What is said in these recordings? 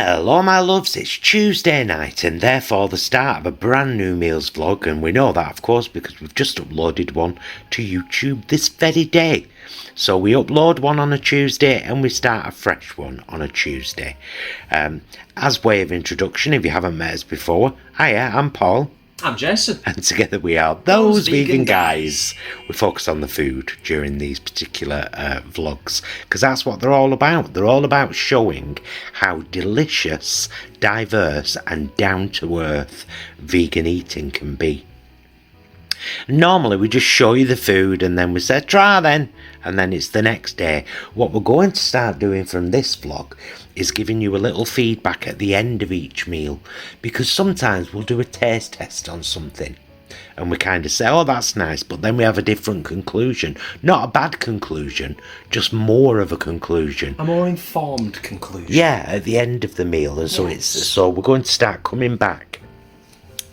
Hello my loves, it's Tuesday night and therefore the start of a brand new meals vlog, and we know that of course because we've just uploaded one to YouTube this very day. So we upload one on a Tuesday and we start a fresh one on a Tuesday. As way of introduction, if you haven't met us before, hiya, I'm Paul. I'm Jason. And together we are Those Vegan Guys. We focus on the food during these particular vlogs, because that's what they're all about. They're all about showing how delicious, diverse and down-to-earth vegan eating can be. Normally we just show you the food and then we say try then, and then it's the next day. What we're going to start doing from this vlog is giving you a little feedback at the end of each meal, because sometimes we'll do a taste test on something and we kind of say, oh that's nice, but then we have a different conclusion. Not a bad conclusion, just more of a conclusion. A more informed conclusion. Yeah, at the end of the meal. And so we're going to start coming back.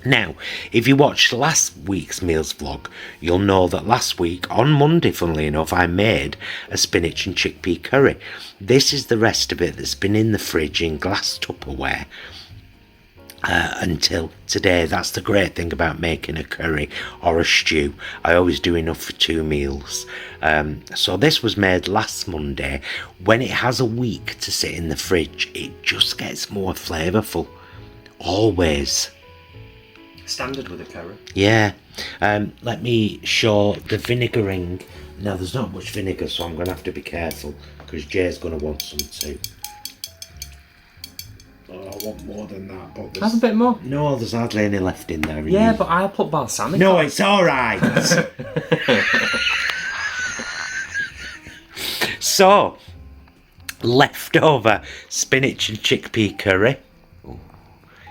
Now, if you watched last week's meals vlog, you'll know that last week, on Monday, funnily enough, I made a spinach and chickpea curry. This is the rest of it that's been in the fridge in glass Tupperware until today. That's the great thing about making a curry or a stew. I always do enough for 2 meals. So this was made last Monday. When it has a week to sit in the fridge, it just gets more flavourful. Always. Standard with a curry. Yeah. Let me show the vinegaring. Now there's not much vinegar, so I'm going to have to be careful because Jay's going to want some too. Oh, I want more than that, but there's... Have a bit more. No, there's hardly any left in there. Yeah, but I'll put balsamic. No, it's alright. So, leftover spinach and chickpea curry.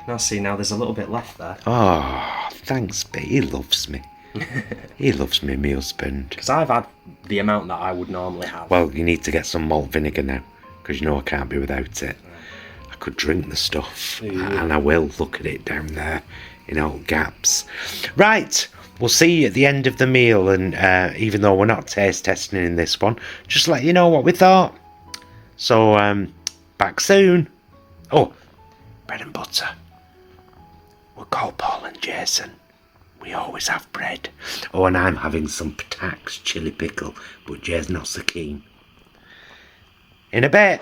Now see, now there's a little bit left there. Oh, thanks, B. He loves me. He loves me, me husband. Because I've had the amount that I would normally have. Well, you need to get some malt vinegar now, because you know I can't be without it. I could drink the stuff, and I will. Look at it down there in all gaps. Right, we'll see you at the end of the meal, and even though we're not taste testing in this one, just let you know what we thought. So, back soon. Oh, bread and butter. We'll call Paul and Jason. We always have bread. Oh, and I'm having some Patax chili pickle, but Jay's not so keen. In a bit.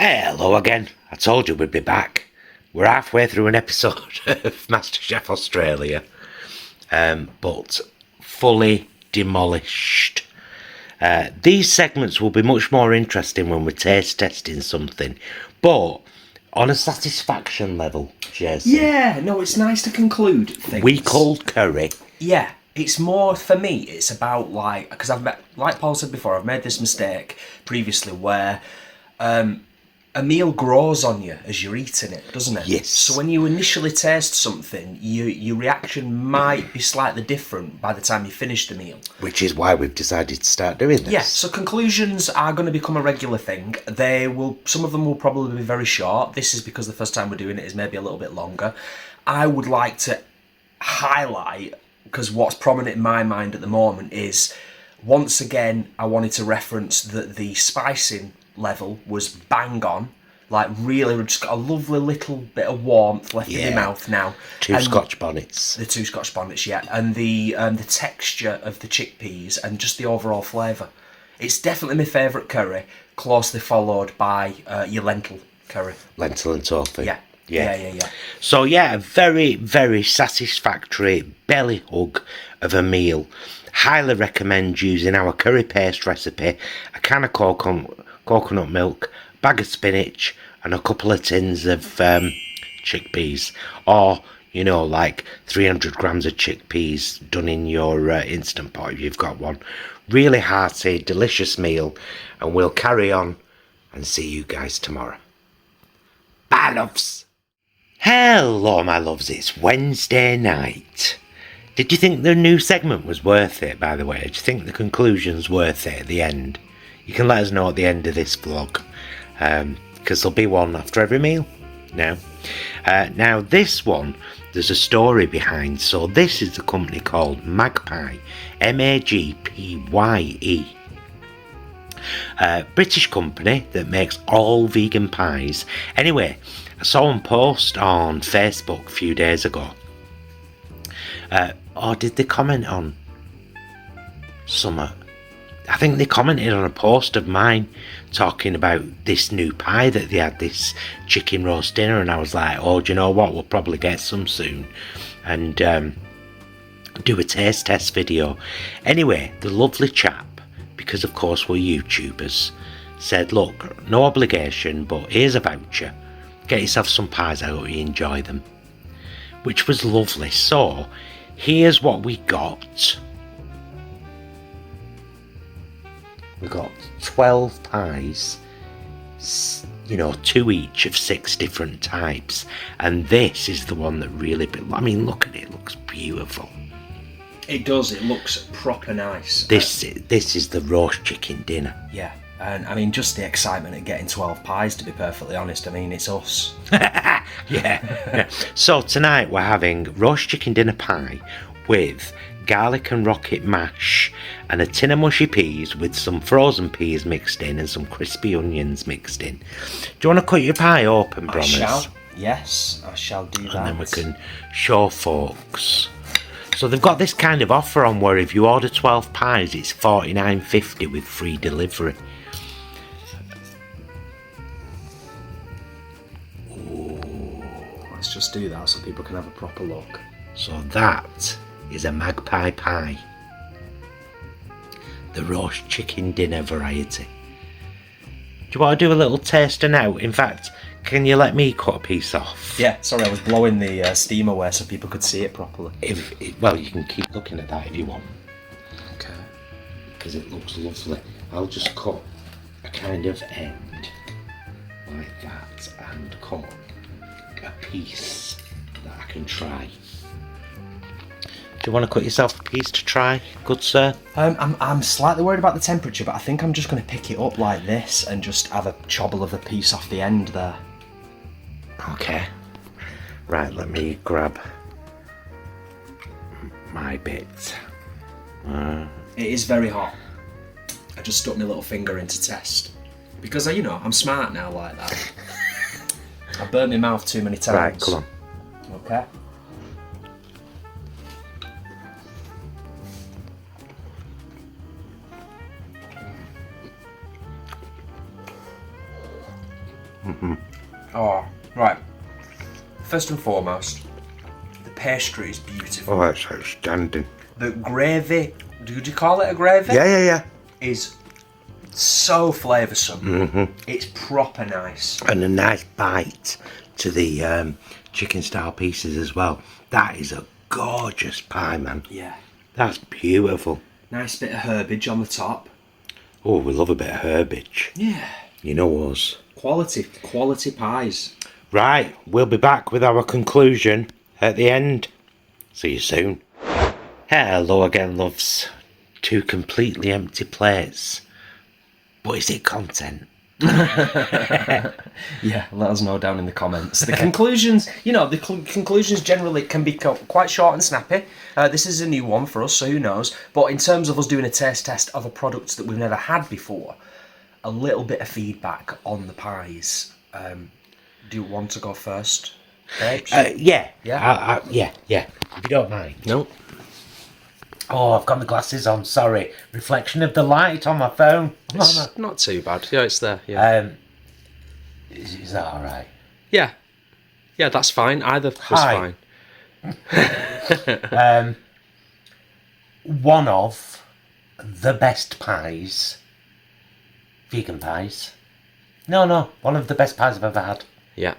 Hello again. I told you we'd be back. We're halfway through an episode of MasterChef Australia, but fully demolished. These segments will be much more interesting when we're taste testing something, but on a satisfaction level, Jason. Yeah, no, it's nice to conclude things. We called curry. Yeah, it's more, for me, it's about like, because like Paul said before, I've made this mistake previously where a meal grows on you as you're eating it, doesn't it? Yes. So when you initially taste something, your reaction might be slightly different by the time you finish the meal. Which is why we've decided to start doing this. Yeah, so conclusions are going to become a regular thing. Some of them will probably be very short. This is because the first time we're doing it is maybe a little bit longer. I would like to highlight, because what's prominent in my mind at the moment is, once again, I wanted to reference that the spicing level was bang on. Like really, we've just got a lovely little bit of warmth left in your mouth now. 2 Scotch bonnets. The 2 Scotch bonnets, yeah. And the texture of the chickpeas and just the overall flavour. It's definitely my favourite curry, closely followed by your lentil curry. Lentil and tofu. Yeah. So yeah, a very, very satisfactory belly hug of a meal. Highly recommend using our curry paste recipe, a can of coconut milk, bag of spinach and a couple of tins of chickpeas, or you know, like 300 grams of chickpeas done in your instant pot if you've got one. Really hearty, delicious meal, and we'll carry on and see you guys tomorrow. Bye loves. Hello my loves, it's Wednesday night. Did you think the new segment was worth it, by the way? Did you think the conclusion's worth it at the end? You can let us know at the end of this vlog, because there'll be one after every meal now. Now this one, there's a story behind. So this is a company called Magpie, Magpye. British company that makes all vegan pies. Anyway, I saw them post on Facebook a few days ago. Or did they comment on something? I think they commented on a post of mine talking about this new pie that they had, this chicken roast dinner, and I was like, oh, do you know what, we'll probably get some soon and do a taste test video. Anyway, the lovely chap, because of course we're YouTubers, said, look, no obligation, but here's a voucher, get yourself some pies, I hope you enjoy them, which was lovely. So here's what we got. We got 12 pies, you know, 2 each of 6 different types, and this is the one that really, I mean, look at it, it looks beautiful. It does, it looks proper nice. This is the roast chicken dinner. Yeah, and I mean, just the excitement of getting 12 pies, to be perfectly honest. I mean, it's us. Yeah. So tonight we're having roast chicken dinner pie with garlic and rocket mash and a tin of mushy peas with some frozen peas mixed in and some crispy onions mixed in. Do you want to cut your pie open, Bromley? I shall. Yes, I shall do that. And then we can show folks. So they've got this kind of offer on where if you order 12 pies, it's $49.50 with free delivery. Ooh. Let's just do that so people can have a proper look. So that is a magpie pie, the roast chicken dinner variety. Do you want to do a little taster now? In fact, can you let me cut a piece off? Yeah, sorry, I was blowing the steam away so people could see it properly. Well, you can keep looking at that if you want. Okay. Because it looks lovely. I'll just cut a kind of end like that and cut a piece that I can try. Do you want to cut yourself a piece to try, good sir? I'm slightly worried about the temperature, but I think I'm just going to pick it up like this and just have a chobble of a piece off the end there. Okay. Right, let me grab my bit. It is very hot. I just stuck my little finger in to test. Because, you know, I'm smart now like that. I've burnt my mouth too many times. Right, come on. Okay. Oh, right. First and foremost, the pastry is beautiful. Oh, that's outstanding. The gravy, do you call it a gravy? Yeah. Is so flavoursome. Mm-hmm. It's proper nice. And a nice bite to the chicken style pieces as well. That is a gorgeous pie, man. Yeah. That's beautiful. Nice bit of herbage on the top. Oh, we love a bit of herbage. Yeah. You know us. Quality pies. Right, we'll be back with our conclusion at the end. See you soon. Hello again, loves. 2 completely empty plates. But is it content? Yeah, let us know down in the comments. The conclusions, you know, the conclusions generally can be quite short and snappy. This is a new one for us, so who knows. But in terms of us doing a taste test of a product that we've never had before, a little bit of feedback on the pies. Do you want to go first, babes? Yeah. Yeah? Yeah. If you don't mind. No. Oh, I've got my glasses on, sorry. Reflection of the light on my phone. It's not too bad. Yeah, it's there. Yeah. Is that alright? Yeah, that's fine. Either was fine. One of the best pies. Vegan pies. No, one of the best pies I've ever had. Yeah.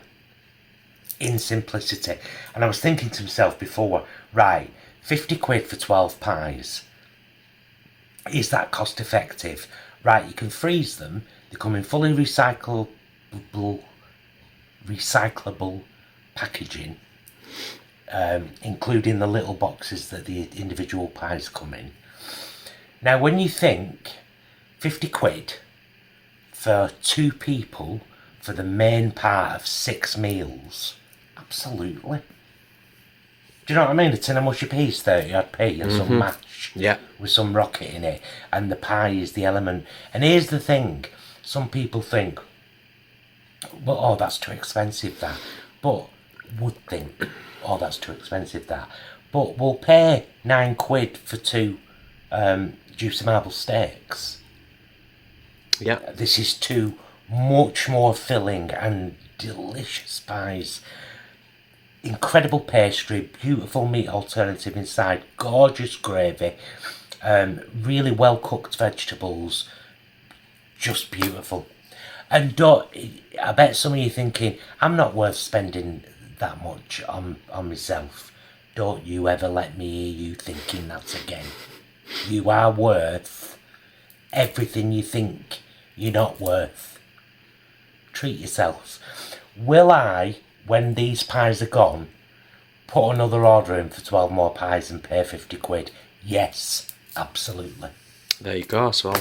In simplicity. And I was thinking to myself before, right, 50 quid for 12 pies. Is that cost effective? Right, you can freeze them. They come in fully recyclable packaging, including the little boxes that the individual pies come in. Now, when you think 50 quid for 2 people for the main part of 6 meals, absolutely. Do you know what I mean? A tin of mushy peas, 30-odd-p, and some mash. Yeah. With some rocket in it. And the pie is the element. And here's the thing. Some people think, well, oh, that's too expensive, that. But would think, oh, that's too expensive, that. But we'll pay £9 for 2 juicy marble steaks. Yeah. This is 2 much more filling and delicious pies. Incredible pastry, beautiful meat alternative inside, gorgeous gravy, really well cooked vegetables, just beautiful. And I bet some of you thinking, I'm not worth spending that much on myself. Don't you ever let me hear you thinking that again. You are worth everything you think you're not worth. Treat yourselves. Will I, when these pies are gone, put another order in for 12 more pies and pay £50? Yes, absolutely. There you go. So,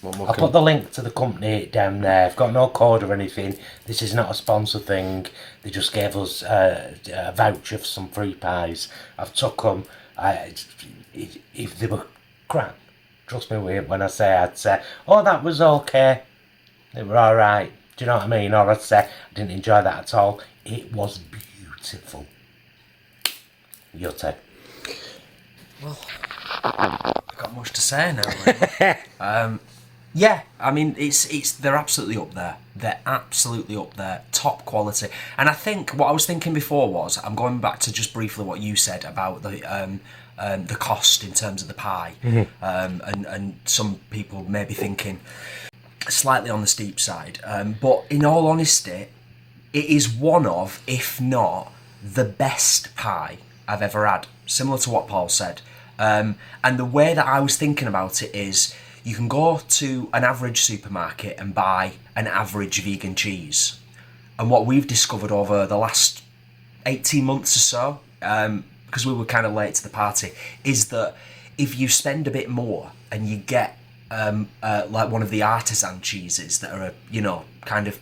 what more? I'll put the link to the company down there. I've got no code or anything. This is not a sponsor thing. They just gave us a voucher for some free pies. I've took them. If they were crap, trust me when I say, I'd say, oh, that was okay. They were alright. Do you know what I mean? Or I'd say, I didn't enjoy that at all. It was beautiful. Your turn. Well, I've got much to say now. Really. Yeah, I mean, they're absolutely up there. They're absolutely up there, top quality. And I think what I was thinking before was, I'm going back to just briefly what you said about the cost in terms of the pie, and some people may be thinking slightly on the steep side. But in all honesty, it is one of, if not the best pie I've ever had. Similar to what Paul said. And the way that I was thinking about it is, you can go to an average supermarket and buy an average vegan cheese. And what we've discovered over the last 18 months or so, because we were kind of late to the party, is that if you spend a bit more and you get like one of the artisan cheeses that are, kind of,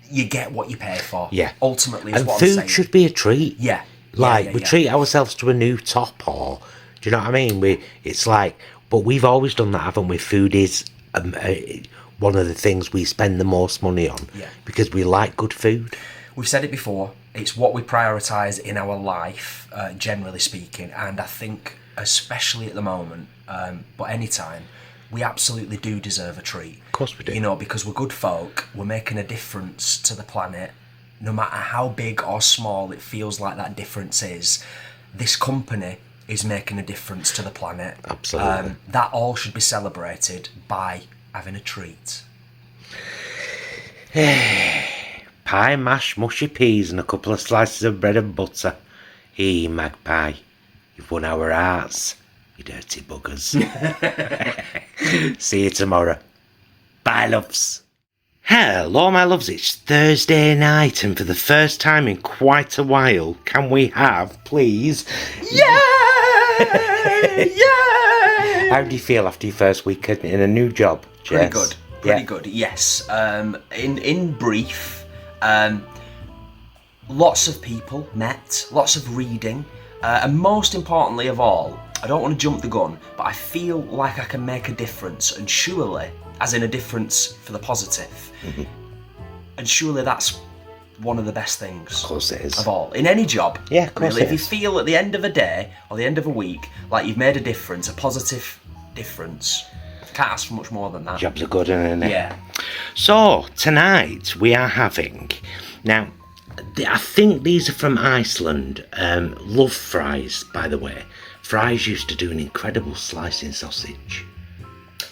you get what you pay for. Yeah. Ultimately, is and what I'm saying. food should be a treat. Yeah. Like, we treat ourselves to a new top, or do you know what I mean? It's like, but we've always done that, haven't we? Food is one of the things we spend the most money on, because we like good food. We've said it before. It's what we prioritise in our life, generally speaking, and I think especially at the moment, but anytime, we absolutely do deserve a treat. Of course we do. Because we're good folk. We're making a difference to the planet. No matter how big or small it feels like that difference is, this company is making a difference to the planet. Absolutely. That all should be celebrated by having a treat. Pie, mash, mushy peas and a couple of slices of bread and butter. Hey, magpie, you've won our hearts, you dirty buggers. See you tomorrow. Bye, loves. Hello, my loves, it's Thursday night, and for the first time in quite a while, can we have, please... Yay! How do you feel after your first week in a new job, Jess? Pretty good. Pretty good, yes. In brief, lots of people met, lots of reading, and most importantly of all, I don't want to jump the gun, but I feel like I can make a difference, and surely, as in a difference for the positive, and surely that's one of the best things. Of course it is. Of all. In any job. Yeah, of course really. it If you is. feel at the end of a day, or the end of a week, like you've made a difference, a positive difference, can't ask for much more than that. Jobs are good, isn't it? Yeah. So, tonight we are having... Now, I think these are from Iceland. Love fries, by the way. Fries used to do an incredible slicing sausage.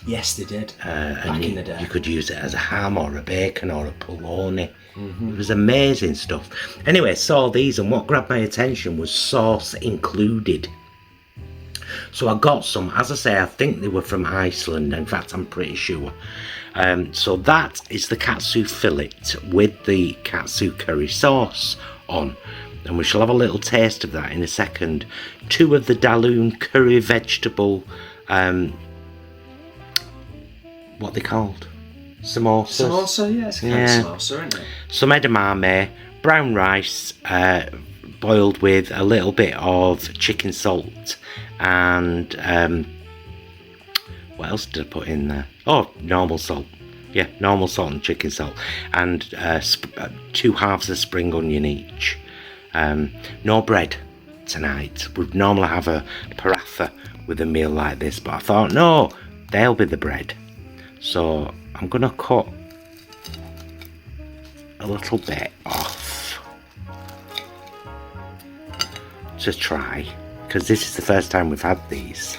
Yes, they did. Back in the day. You could use it as a ham or a bacon or a polony. It was amazing stuff. Anyway, saw these, and what grabbed my attention was sauce included. So I got some. As I say, I think they were from Iceland. In fact, I'm pretty sure. So that is the katsu fillet with the katsu curry sauce on. And we shall have a little taste of that in a second. 2 of the Dalloon curry vegetable... what they called? Samosas. Samosa, yeah, it's a kind of samosa, isn't it? Some edamame, brown rice, boiled with a little bit of chicken salt and what else did I put in there? Oh, normal salt. Yeah, normal salt and chicken salt, and 2 halves of spring onion each. No bread tonight. We'd normally have a paratha with a meal like this, but I thought, no, they'll be the bread. So I'm gonna cut a little bit off to try, because this is the first time we've had these.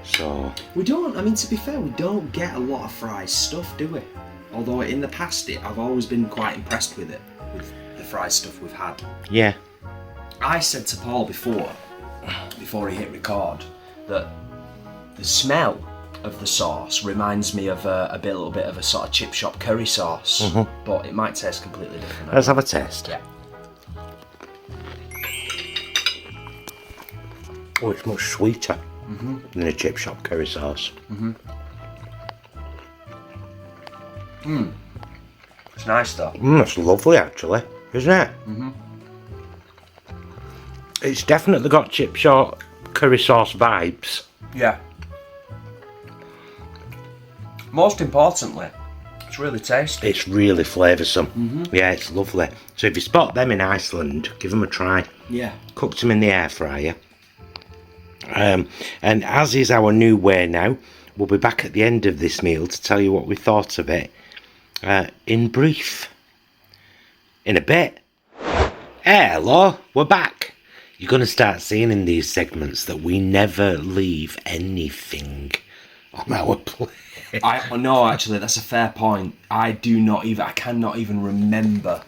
So we don't, I mean, to be fair, we don't get a lot of fried stuff, do we? Although in the past, I've always been quite impressed with it, with the fried stuff we've had. yeah, I said to Paul before he hit record, that the smell of the sauce reminds me of a little bit of a sort of chip shop curry sauce, but it might taste completely different. let's have a taste. Yeah. Oh, it's much sweeter than a chip shop curry sauce. It's nice though. It's lovely actually, isn't it? It's definitely got chip shop curry sauce vibes. Yeah. Most importantly, it's really tasty. It's really flavoursome. Yeah, it's lovely. So if you spot them in Iceland, give them a try. Yeah. Cooked them in the air fryer. And as is our new way now, we'll be back at the end of this meal to tell you what we thought of it in brief. In a bit. Hello, we're back. You're going to start seeing in these segments that we never leave anything on our plate. No, actually, that's a fair point. I cannot even remember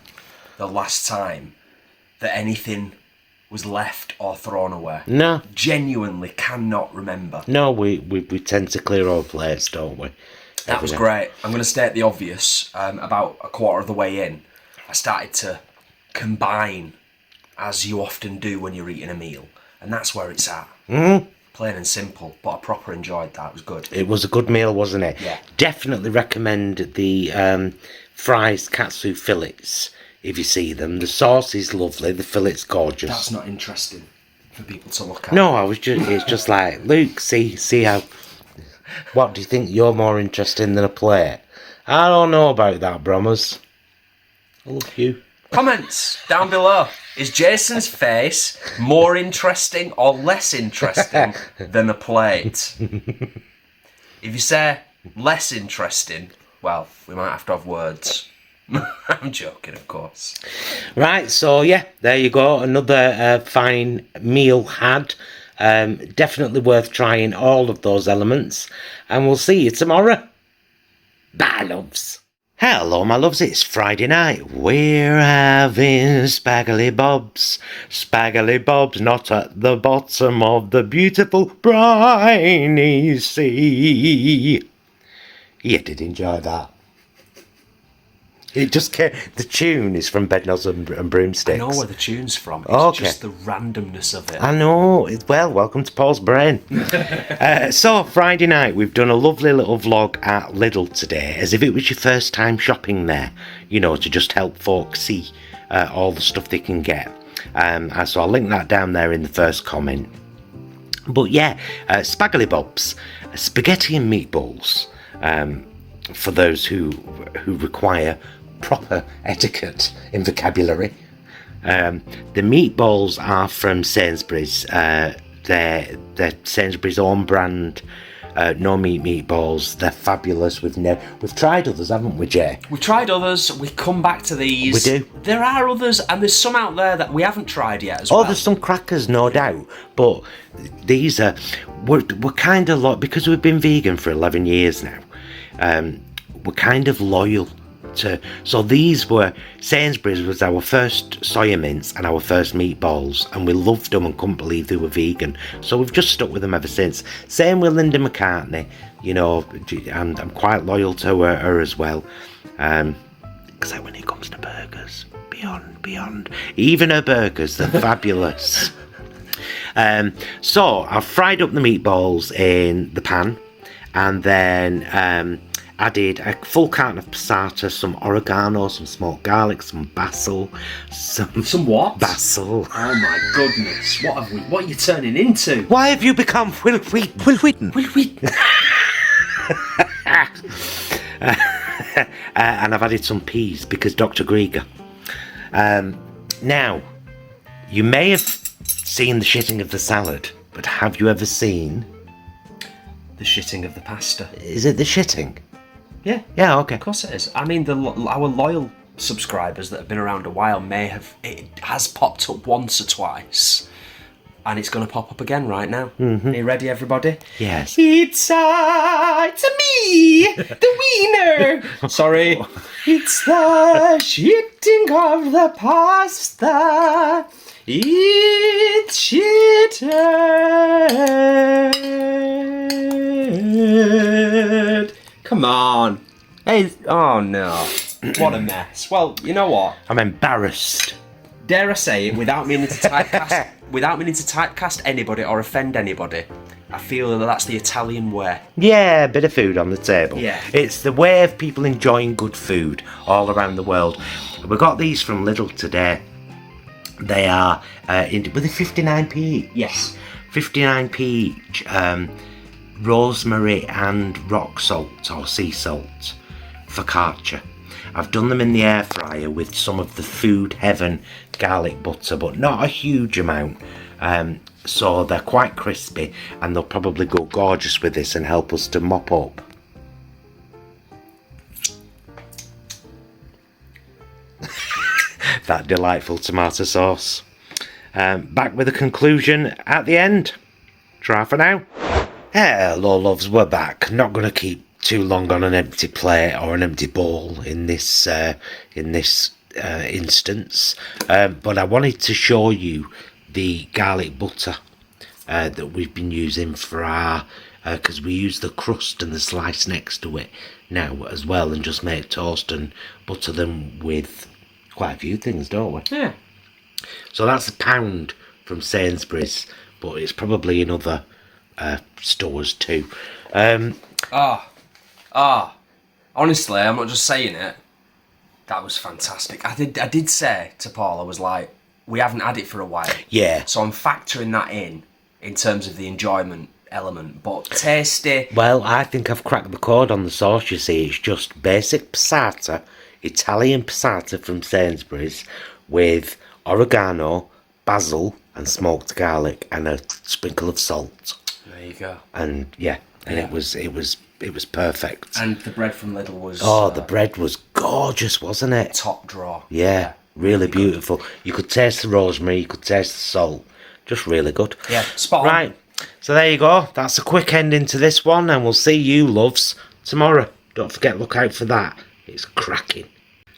the last time that anything was left or thrown away. No. Genuinely cannot remember. No, we tend to clear our plates, don't we? That was great. I'm going to state the obvious. About a quarter of the way in, I started to combine, as you often do when you're eating a meal. And that's where it's at. Plain and simple, but I proper enjoyed that. It was good. It was a good meal, wasn't it? Yeah. Definitely recommend the fries katsu fillets if you see them. The sauce is lovely, the fillet's gorgeous. That's not interesting for people to look at. No, it's just like, Luke, see how... What do you think you're more interested in than a plate? I don't know about that, Brommers. I love you. Comments down below. Is Jason's face more interesting or less interesting than a plate? If you say less interesting, well, we might have to have words. I'm joking, of course. Right, so yeah, there you go. Another fine meal had. Definitely worth trying all of those elements. And we'll see you tomorrow. Bye, loves. Hello, my loves. It's Friday night. We're having spaggly bobs. Spaggly bobs, not at the bottom of the beautiful briny sea. You did enjoy that. It just came, the tune is from Bedknobs and Broomsticks. I know where the tune's from. It's Okay. just the randomness of it. I know. Well, welcome to Paul's brain. So, Friday night, we've done a lovely little vlog at Lidl today, as if it was your first time shopping there, you know, to just help folks see all the stuff they can get. So I'll link that down there in the first comment. But yeah, spaggly bobs, spaghetti and meatballs, for those who require proper etiquette in vocabulary. The meatballs are from Sainsbury's. They're Sainsbury's own brand, no meat meatballs. They're fabulous. We've tried others, haven't we, Jay? We've tried others. We come back to these. We do. There are others, and there's some out there that we haven't tried yet as well. Oh, there's some crackers, no doubt. But these are... We're kind of like... Because we've been vegan for 11 years now, we're kind of loyal to... So these were... Sainsbury's was our first soya mince and our first meatballs, and we loved them and couldn't believe they were vegan. So we've just stuck with them ever since. Same with Linda McCartney, you know, and I'm quite loyal to her as well. Because when it comes to burgers, beyond. Even her burgers, they're fabulous. So I've fried up the meatballs in the pan, and then added a full carton of passata, some oregano, some smoked garlic, some basil, Some what? basil. Oh my goodness! What are you turning into? Why have you become Will Wheaton? Will we? And I've added some peas because Dr. Grieger. Now, you may have seen the shitting of the salad, but have you ever seen... The shitting of the pasta. Is it the shitting? Yeah. Yeah, okay. Of course it is. I mean, our loyal subscribers that have been around a while it has popped up once or twice, and it's going to pop up again right now. Mm-hmm. Are you ready, everybody? Yes. It's me, the wiener. Sorry. It's the shitting of the pasta. It's shitted. Come on. Hey, oh no. What a mess. Well, you know what? I'm embarrassed. Dare I say it, without meaning to typecast anybody or offend anybody, I feel that that's the Italian way. Yeah, a bit of food on the table. Yeah. It's the way of people enjoying good food all around the world. We got these from Lidl today. They are, were they 59p each? Yes. 59p each. Rosemary and rock salt or sea salt focaccia. I've done them in the air fryer with some of the Food Heaven garlic butter, but not a huge amount. So they're quite crispy, and they'll probably go gorgeous with this and help us to mop up. That delightful tomato sauce. Back with a conclusion at the end. Try for now. Hello loves, we're back. Not going to keep too long on an empty plate or an empty bowl in this instance, but I wanted to show you the garlic butter that we've been using for our because we use the crust and the slice next to it now as well, and just make toast and butter them with quite a few things, don't we? Yeah. So that's £1 from Sainsbury's, but it's probably in other stores too. Honestly, I'm not just saying it. That was fantastic. I did say to Paul, I was like, we haven't had it for a while. Yeah. So I'm factoring that in terms of the enjoyment element, but tasty. Well, I think I've cracked the code on the sauce, you see. It's just basic passata, Italian passata from Sainsbury's with oregano, basil and smoked garlic and a sprinkle of salt. There you go. And yeah, it was perfect. And the bread from Lidl was the bread was gorgeous, wasn't it? top drawer. Yeah, really beautiful. Good. You could taste the rosemary, you could taste the salt. Just really good. Yeah, spot on. Right, so there you go. That's a quick ending to this one, and we'll see you, loves, tomorrow. Don't forget, look out for that. It's cracking.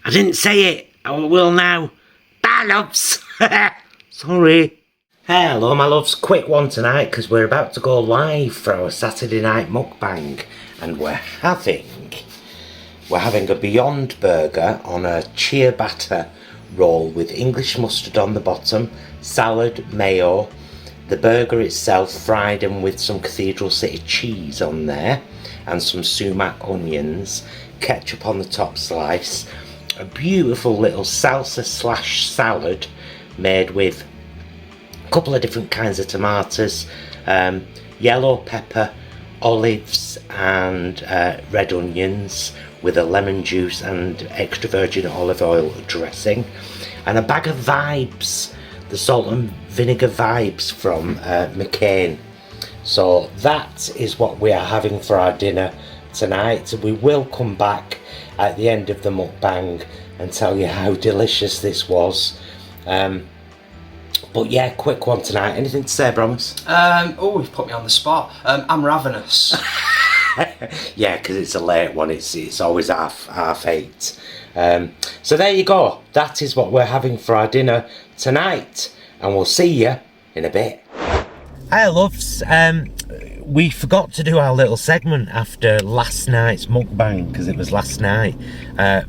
I didn't say it. I will now. Bye, loves. Sorry. Hello, my loves. Quick one tonight, because we're about to go live for our Saturday night mukbang, and we're having a Beyond Burger on a ciabatta roll with English mustard on the bottom, salad, mayo, the burger itself fried and with some Cathedral City cheese on there, and some sumac onions, ketchup on the top slice, a beautiful little salsa / salad made with a couple of different kinds of tomatoes, yellow pepper, olives and red onions with a lemon juice and extra virgin olive oil dressing, and a bag of Vibes, the salt and vinegar Vibes from McCain. So that is what we are having for our dinner tonight. We will come back at the end of the mukbang and tell you how delicious this was. But yeah, quick one tonight. Anything to say, Broms? You've put me on the spot. I'm ravenous. Yeah, because it's a late one. It's always half 8. So there you go. That is what we're having for our dinner tonight, and we'll see you in a bit. Hi, loves. We forgot to do our little segment after last night's mukbang, because it was last night.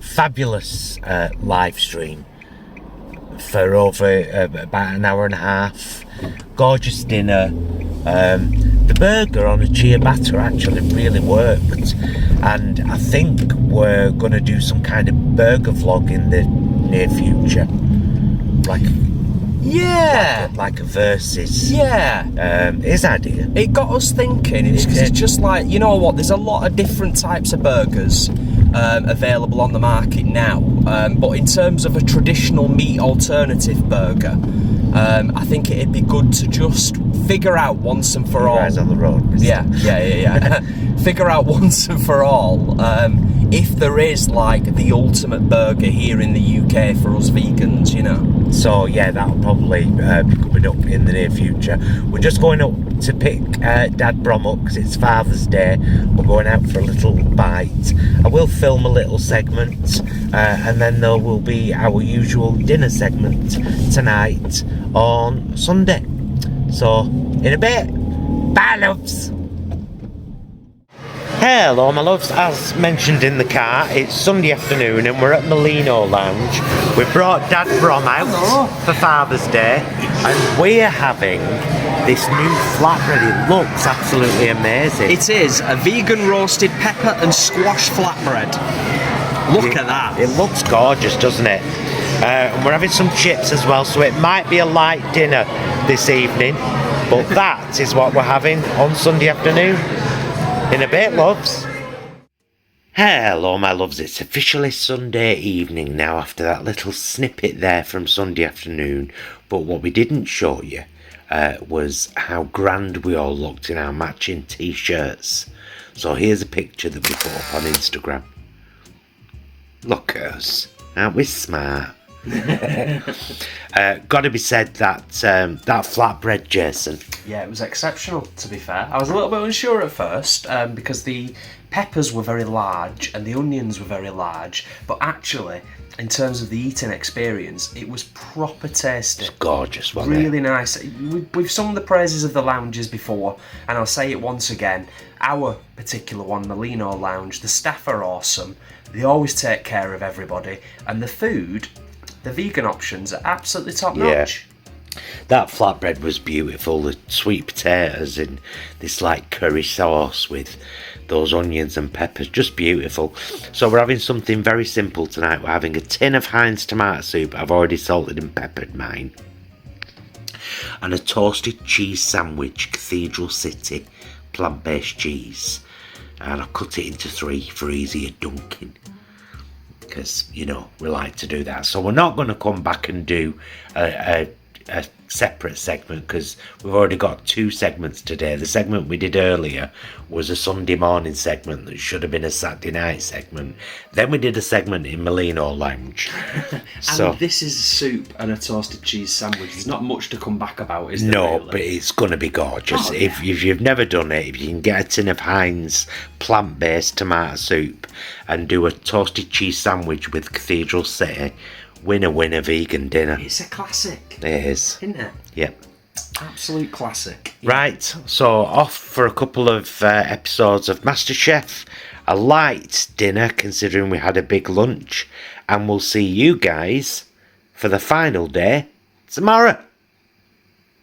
Fabulous live stream for over about an hour and a half. Gorgeous dinner. The burger on a ciabatta actually really worked, and I think we're going to do some kind of burger vlog in the near future. Like a versus. His idea. It got us thinking. It's just like, you know what, there's a lot of different types of burgers available on the market now, but in terms of a traditional meat alternative burger, I think it'd be good to just figure out once and for all. Guys on the road. Yeah. Figure out once and for all if there is like the ultimate burger here in the UK for us vegans, you know. So yeah, that'll probably be coming up in the near future. We're just going up to pick Dad Brom up because it's Father's Day. We're going out for a little bite. I will film a little segment, and then there will be our usual dinner segment tonight on Sunday. So in a bit. Bye, loves. Hello my loves, as mentioned in the car, it's Sunday afternoon and we're at Molino Lounge. We've brought Dad Brom out for Father's Day and we're having this new flatbread. It looks absolutely amazing. It is a vegan roasted pepper and squash flatbread. Look at that. It looks gorgeous, doesn't it? And we're having some chips as well, so it might be a light dinner this evening, but that is what we're having on Sunday afternoon. In a bit, loves. Hello, my loves. It's officially Sunday evening now after that little snippet there from Sunday afternoon. But what we didn't show you was how grand we all looked in our matching t-shirts. So here's a picture that we put up on Instagram. Look at us. Aren't we smart? Gotta be said that that flatbread, Jason. Yeah, it was exceptional, to be fair. I was a little bit unsure at first because the peppers were very large and the onions were very large, but actually, in terms of the eating experience, it was proper tasty. It's gorgeous, wasn't really nice. We've sung the praises of the lounges before, and I'll say it once again. Our particular one, Molino Lounge, the staff are awesome. They always take care of everybody, and the food, the vegan options are absolutely top notch. That flatbread was beautiful. The sweet potatoes in this like curry sauce with those onions and peppers, just beautiful. So we're having something very simple tonight. We're having a tin of Heinz tomato soup. I've already salted and peppered mine. And a toasted cheese sandwich, Cathedral City, plant-based cheese. And I've cut it into 3 for easier dunking. Because, you know, we like to do that. So we're not going to come back and do a separate segment because we've already got 2 segments today. The segment we did earlier was a Sunday morning segment that should have been a Saturday night segment. Then we did a segment in Molino Lounge. And this is a soup and a toasted cheese sandwich. There's not much to come back about, is there? No, really? But it's going to be gorgeous. Oh, if you've never done it, if you can get a tin of Heinz plant-based tomato soup and do a toasted cheese sandwich with Cathedral City, winner vegan dinner. It's a classic. It is. Isn't it? Yep. Absolute classic. Right, so off for a couple of episodes of MasterChef. A light dinner considering we had a big lunch. And we'll see you guys for the final day tomorrow.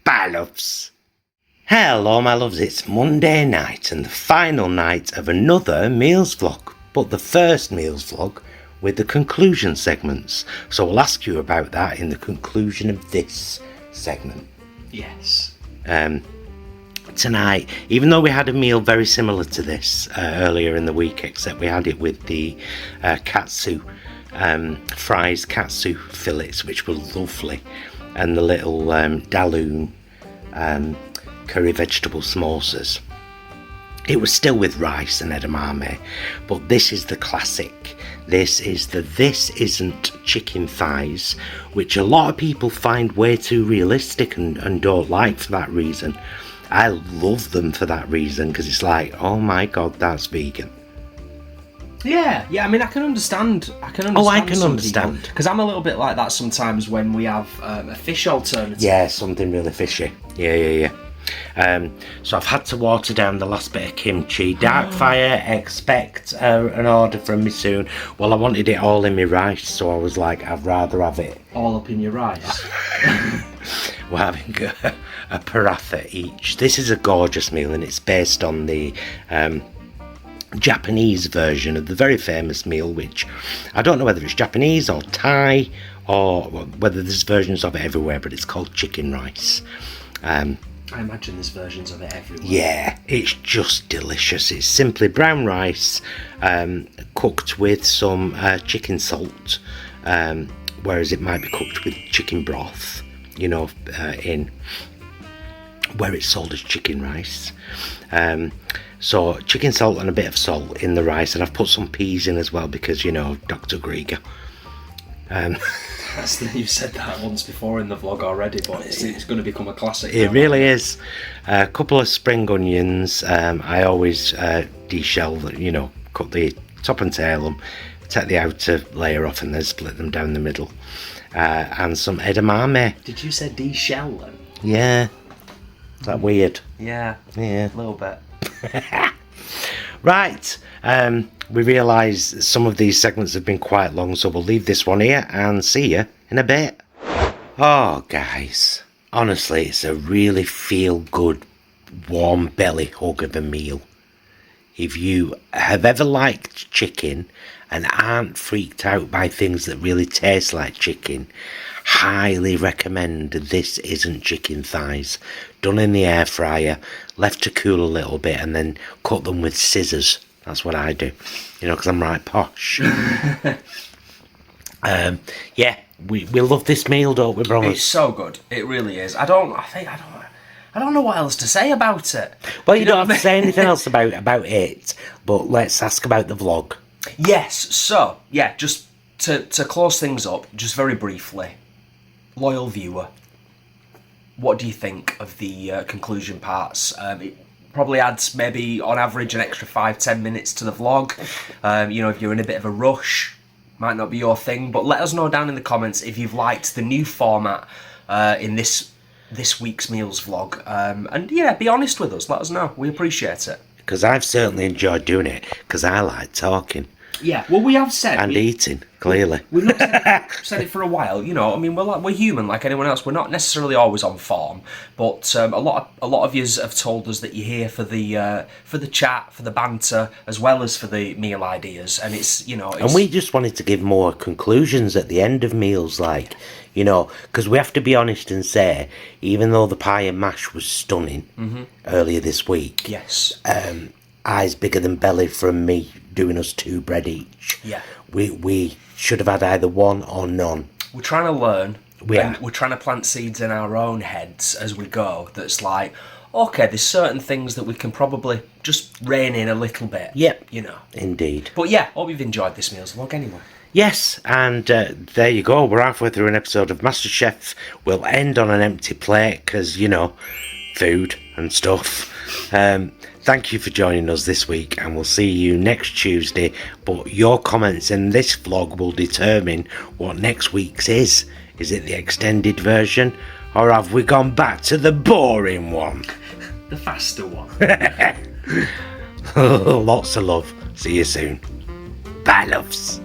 Bye, loves. Hello, my loves. It's Monday night and the final night of another meals vlog. But the first meals vlog with the conclusion segments. So we'll ask you about that in the conclusion of this segment. Yes. Tonight, even though we had a meal very similar to this earlier in the week, except we had it with the katsu fries, katsu fillets, which were lovely, and the little Dalloon curry vegetable samosas. It was still with rice and edamame, but this is the classic. This is the This Isn't Chicken Thighs, which a lot of people find way too realistic and don't like for that reason. I love them for that reason, because it's like, oh my god, that's vegan. Yeah, I mean, I can understand. I can understand. Because I'm a little bit like that sometimes when we have a fish alternative. Yeah, something really fishy. Yeah. So I've had to water down the last bit of kimchi. Darkfire, expect an order from me soon. Well, I wanted it all in my rice, so I was like, I'd rather have it all up in your rice. We're having a paratha each. This is a gorgeous meal, and it's based on the Japanese version of the very famous meal, which I don't know whether it's Japanese or Thai or whether there's versions of it everywhere, but it's called chicken rice. I imagine there's versions of it everywhere. Yeah, it's just delicious. It's simply brown rice cooked with some chicken salt, whereas it might be cooked with chicken broth, you know, in where it's sold as chicken rice. So chicken salt and a bit of salt in the rice, and I've put some peas in as well because, you know, Dr. Grieger. You've said that once before in the vlog already, but it's going to become a classic. It really is. A couple of spring onions. I always deshell, you know, cut the top and tail them, take the outer layer off, and then split them down the middle. And some edamame. Did you say deshell them? Yeah. Is that weird? Yeah. Yeah. A little bit. Right. We realise some of these segments have been quite long, so we'll leave this one here and see you in a bit. Oh, guys. Honestly, it's a really feel-good, warm belly hug of a meal. If you have ever liked chicken and aren't freaked out by things that really taste like chicken, highly recommend This Isn't Chicken thighs. Done in the air fryer, left to cool a little bit, and then cut them with scissors. That's what I do, you know, because I'm right posh. Yeah, we love this meal, don't we, Bromley? It's so good. It really is. I don't know what else to say about it. Well, you don't have to say anything else about it, but let's ask about the vlog. Yes, so, yeah, just to close things up, just very briefly, loyal viewer, what do you think of the conclusion parts? It probably adds maybe on average an extra 5-10 minutes to the vlog. You know, if you're in a bit of a rush, might not be your thing, but let us know down in the comments if you've liked the new format in this week's meals vlog. And yeah, be honest with us, let us know, we appreciate it. Because I've certainly enjoyed doing it, because I like talking. Yeah, well, we have said... And eating, clearly. We've not said it for a while, you know. I mean, we're human like anyone else. We're not necessarily always on form, but a lot of you have told us that you're here for the chat, for the banter, as well as for the meal ideas. And it's, you know... And we just wanted to give more conclusions at the end of meals, like, you know, because we have to be honest and say, even though the pie and mash was stunning earlier this week... Yes. Eyes bigger than belly from me doing us 2 bread each. Yeah. We should have had either one or none. We're trying to learn. Yeah. We're trying to plant seeds in our own heads as we go. That's like, okay, there's certain things that we can probably just rein in a little bit. Yep. You know. Indeed. But yeah, hope you've enjoyed this meals vlog anyway. Yes, and there you go. We're halfway through an episode of MasterChef. We'll end on an empty plate because, you know, food and stuff. Thank you for joining us this week, and we'll see you next Tuesday. But your comments in this vlog will determine what next week's is. Is it the extended version, or have we gone back to the boring one? The faster one. Lots of love. See you soon. Bye, loves.